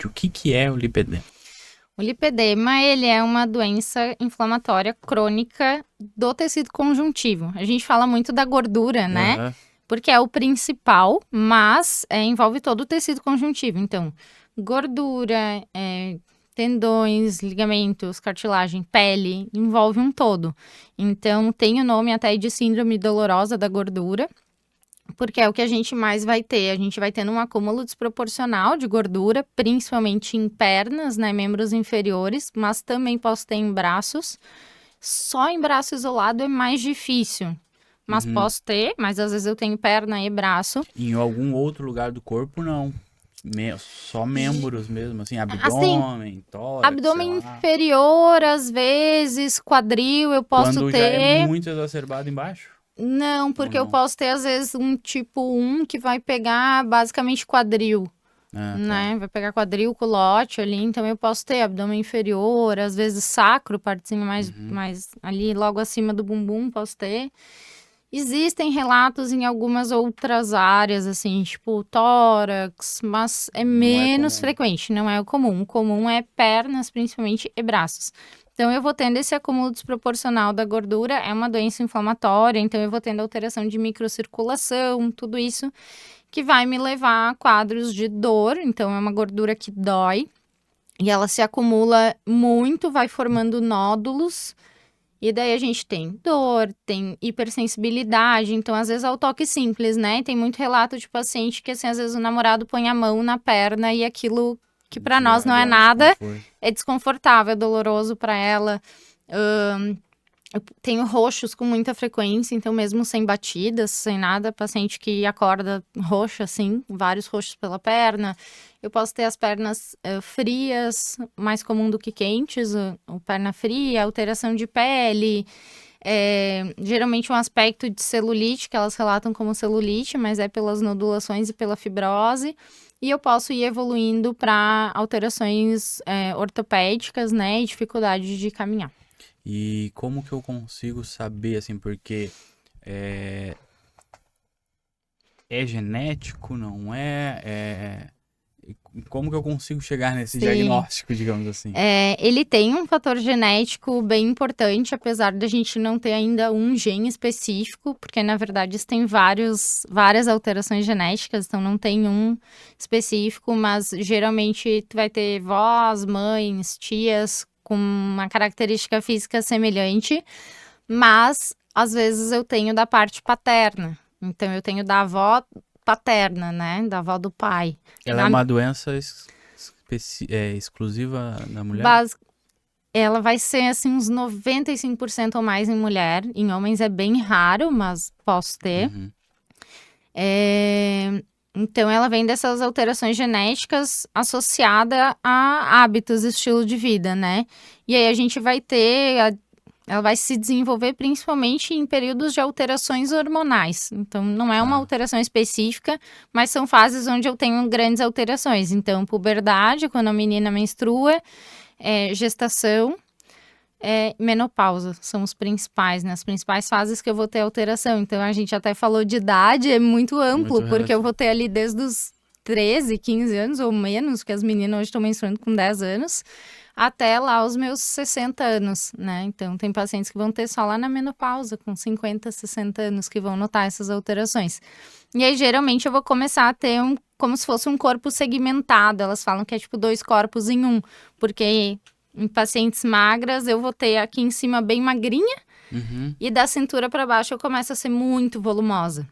O que que é o lipedema? O lipedema, ele é uma doença inflamatória crônica do tecido conjuntivo. A gente fala muito da gordura, né? Aham. Porque é o principal, mas envolve todo o tecido conjuntivo. Então, gordura, tendões, ligamentos, cartilagem, pele, envolve um todo. Então, tem o nome até de síndrome dolorosa da gordura, porque é o que a gente mais vai ter. A gente vai tendo um acúmulo desproporcional de gordura, principalmente em pernas, né, membros inferiores, mas também posso ter em braços. Só em braço isolado é mais difícil. Mas Uhum. posso ter, mas às vezes eu tenho perna e braço. Em algum outro lugar do corpo, não. Só membros mesmo, assim, Assim, abdômen, tórax, sei abdômen lá. inferior, às vezes, quadril, eu posso Quando já é ter. muito exacerbado embaixo? Não, Ou porque eu não? posso ter, às vezes, um tipo 1 que vai pegar basicamente quadril. Ah, tá. Né? Vai pegar quadril, culote ali, então eu posso ter abdômen inferior, às vezes sacro, partezinha Uhum. mais ali logo acima do bumbum, posso ter. Existem relatos em algumas outras áreas, assim, tipo tórax, mas é Não é menos comum. frequente, não é o comum. O comum é pernas, principalmente, e braços. Então, eu vou tendo esse acúmulo desproporcional da gordura, é uma doença inflamatória, então eu vou tendo alteração de microcirculação, tudo isso que vai me levar a quadros de dor. Então, é uma gordura que dói e ela se acumula muito, vai formando nódulos. E daí a gente tem dor, tem hipersensibilidade, então às vezes é o toque simples, né? Tem muito relato de paciente que assim, às vezes o namorado põe a mão na perna e aquilo que pra nós Já não é dá um nada, desconforto. é desconfortável, é doloroso pra ela. Eu tenho roxos com muita frequência, então mesmo sem batidas, sem nada, paciente que acorda roxa, assim, vários roxos pela perna. Eu posso ter as pernas frias, mais comum do que quentes, o perna fria, alteração de pele, geralmente um aspecto de celulite, que elas relatam como celulite, mas é pelas nodulações e pela fibrose. E eu posso ir evoluindo para alterações ortopédicas, né, e dificuldade de caminhar. E como que eu consigo saber, assim, porque é, é genético, não é? Como que eu consigo chegar nesse Sim. diagnóstico, digamos assim? Ele tem um fator genético bem importante, apesar da gente não ter ainda um gene específico, porque na verdade isso tem várias alterações genéticas, então não tem um específico, mas geralmente tu vai ter vós, mães, tias com uma característica física semelhante, mas às vezes eu tenho da parte paterna. Então eu tenho da avó paterna, né? Da avó do pai. Ela é Na uma doença exclusiva da mulher? base, ela vai ser assim uns 95% ou mais em mulher. Em homens é bem raro, mas posso ter. Uhum. Então ela vem dessas alterações genéticas associada a hábitos, estilo de vida, né? E aí a gente vai ter ela vai se desenvolver principalmente em períodos de alterações hormonais. Então, não é uma Tá. alteração específica, mas são fases onde eu tenho grandes alterações. Então, puberdade, quando a menina menstrua, gestação, menopausa são os principais, né? As principais fases que eu vou ter alteração. Então, a gente até falou de idade, é muito Muito amplo, porque eu relativo. vou ter ali desde os 13, 15 anos ou menos, que as meninas hoje estão menstruando com 10 anos, até lá os meus 60 anos, né? Então, tem pacientes que vão ter só lá na menopausa, com 50, 60 anos, que vão notar essas alterações. E aí, geralmente, eu vou começar a ter como se fosse um corpo segmentado. Elas falam que é tipo dois corpos em um, porque em pacientes magras eu vou ter aqui em cima bem magrinha Uhum. e da cintura para baixo eu começo a ser muito volumosa.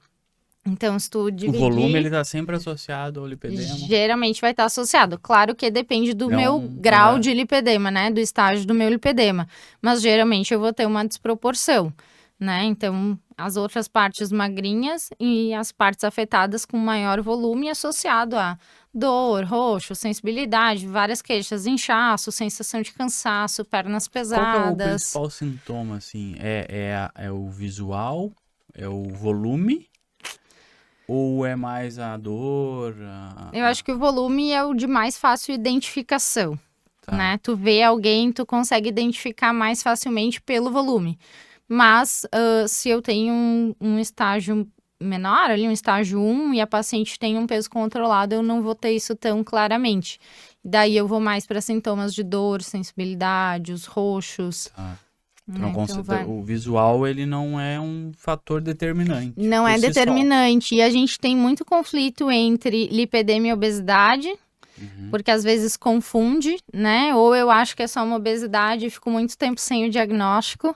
Então, se tu O volume, ele dividir, tá sempre associado ao lipedema. geralmente vai estar associado. Claro que depende do meu Não, grau de lipedema, né? Do estágio do meu lipedema. Mas geralmente eu vou ter uma desproporção, né? Então, as outras partes magrinhas e as partes afetadas com maior volume associado a dor, roxo, sensibilidade, várias queixas, inchaço, sensação de cansaço, pernas qual que é o pesadas. principal sintoma, assim? É o visual? É o volume? Ou é mais a dor? Eu acho que o volume é o de mais fácil identificação, Tá. né? Tu vê alguém, tu consegue identificar mais facilmente pelo volume. Mas se eu tenho um estágio menor, ali um estágio 1, e a paciente tem um peso controlado, eu não vou ter isso tão claramente. Daí eu vou mais para sintomas de dor, sensibilidade, os roxos. Tá. Né? Então O visual, ele não é um fator determinante. Não é determinante. E a gente tem muito conflito entre lipedema e obesidade, porque às vezes confunde, né? Ou eu acho que é só uma obesidade e fico muito tempo sem o diagnóstico,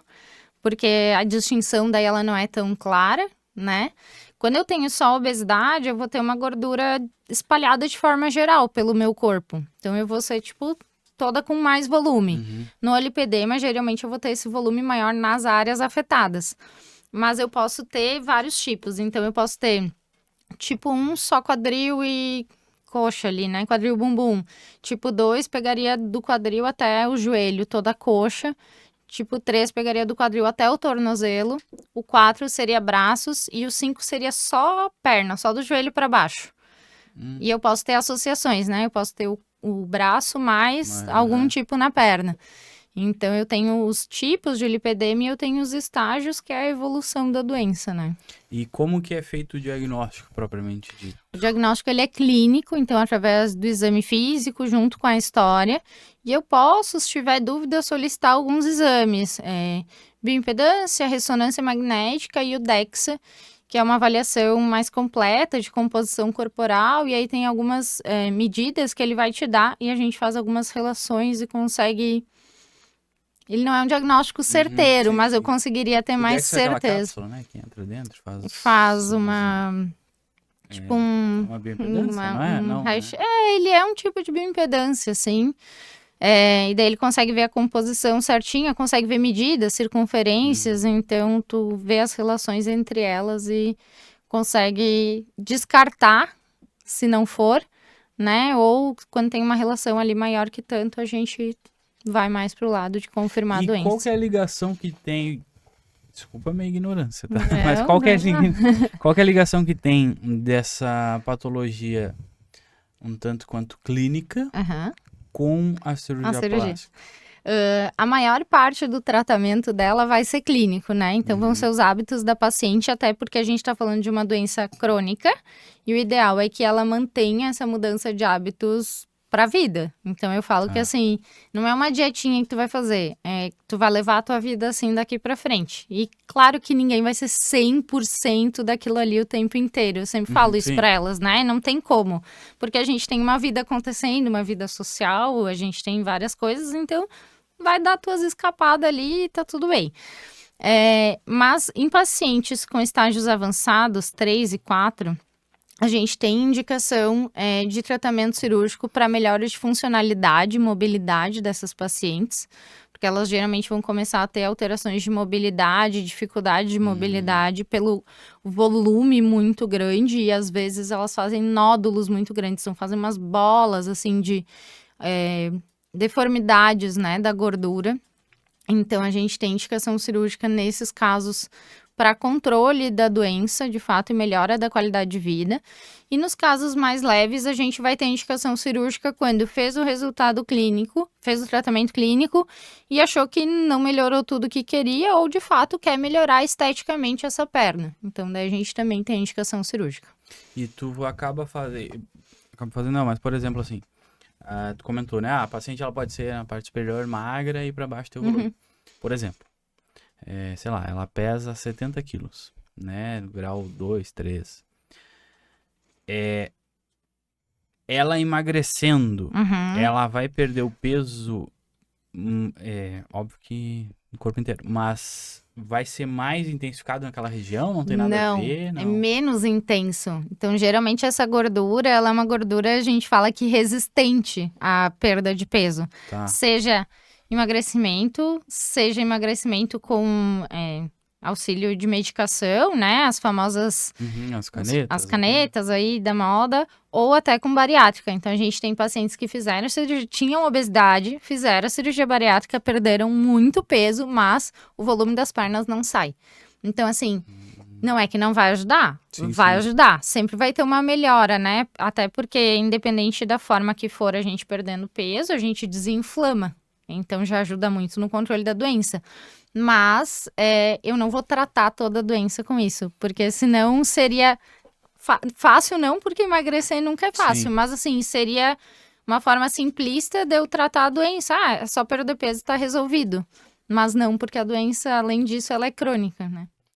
porque a distinção daí ela não é tão clara, né? Quando eu tenho só obesidade, eu vou ter uma gordura espalhada de forma geral pelo meu corpo. Então eu vou ser, tipo, toda com mais volume. No lipedema, geralmente eu vou ter esse volume maior nas áreas afetadas. Mas eu posso ter vários tipos. Então eu posso ter, tipo 1, só quadril e coxa ali, né? Quadril bumbum. Tipo 2, pegaria do quadril até o joelho, toda a coxa. Tipo 3, pegaria do quadril até o tornozelo. O 4 seria braços. E o 5 seria só perna, só do joelho para baixo. E eu posso ter associações, né? Eu posso ter o braço mais algum tipo na perna. Então, eu tenho os tipos de lipedema e eu tenho os estágios, que é a evolução da doença, né? E como que é feito o diagnóstico, propriamente dito? O diagnóstico, ele é clínico, então, através do exame físico, junto com a história. E eu posso, se tiver dúvida, solicitar alguns exames. Bioimpedância, ressonância magnética e o DEXA, que é uma avaliação mais completa de composição corporal. E aí tem algumas medidas que ele vai te dar e a gente faz algumas relações e consegue... Ele não é um diagnóstico certeiro, mas eu conseguiria ter mais certeza. É aquela cápsula, né, que entra dentro, faz uma... Tipo uma bioimpedância, não é? Não, né? Ele é um tipo de bioimpedância, sim. E daí ele consegue ver a composição certinha, consegue ver medidas, circunferências, então tu vê as relações entre elas e consegue descartar, se não for, né? Ou quando tem uma relação ali maior que tanto, a gente vai mais pro lado de confirmar a doença. E qual que é a ligação que tem... Desculpa a minha ignorância, tá? Mas qual que é a ligação que tem dessa patologia um tanto quanto clínica com a cirurgia plástica? A maior parte do tratamento dela vai ser clínico, né? Então, vão ser os hábitos da paciente, até porque a gente tá falando de uma doença crônica e o ideal é que ela mantenha essa mudança de hábitos pra vida. Então, eu falo que, assim, não é uma dietinha que tu vai fazer, tu vai levar a tua vida, assim, daqui pra frente. E claro que ninguém vai ser 100% daquilo ali o tempo inteiro. Eu sempre falo isso pra elas, né? Não tem como. Porque a gente tem uma vida acontecendo, uma vida social, a gente tem várias coisas, então vai dar tuas escapadas ali e tá tudo bem. Mas em pacientes com estágios avançados, 3 e 4... a gente tem indicação de tratamento cirúrgico para melhora de funcionalidade e mobilidade dessas pacientes, porque elas geralmente vão começar a ter alterações de mobilidade, dificuldade de mobilidade pelo volume muito grande e às vezes elas fazem nódulos muito grandes, então fazem umas bolas assim de deformidades, né, da gordura. Então a gente tem indicação cirúrgica nesses casos para controle da doença, de fato, e melhora da qualidade de vida. E nos casos mais leves, a gente vai ter indicação cirúrgica quando fez o resultado clínico, fez o tratamento clínico e achou que não melhorou tudo o que queria ou, de fato, quer melhorar esteticamente essa perna. Então, daí a gente também tem indicação cirúrgica. E tu acaba fazendo, não, mas, por exemplo, assim, tu comentou, né? A paciente ela pode ser na parte superior magra e para baixo ter volume. Por exemplo, sei lá, ela pesa 70 quilos, né? Grau 2, 3. Ela emagrecendo, ela vai perder o peso, óbvio que no corpo inteiro, mas vai ser mais intensificado naquela região? Não tem nada a ver? Não, é menos intenso. Então, geralmente, essa gordura, ela é uma gordura, a gente fala que resistente à perda de peso. Tá. Seja emagrecimento, seja emagrecimento com auxílio de medicação, né? As famosas... as canetas aí da moda, ou até com bariátrica. Então, a gente tem pacientes que fizeram cirurgia, tinham obesidade, fizeram a cirurgia bariátrica, perderam muito peso, mas o volume das pernas não sai. Então, assim, não é que não vai ajudar, vai ajudar. Sempre vai ter uma melhora, né? Até porque, independente da forma que for a gente perdendo peso, a gente desinflama. Então, já ajuda muito no controle da doença. Mas eu não vou tratar toda a doença com isso, porque senão seria fácil não, porque emagrecer nunca é fácil, mas assim, seria uma forma simplista de eu tratar a doença. É só perder peso, tá resolvido. Mas não, porque a doença, além disso, ela é crônica.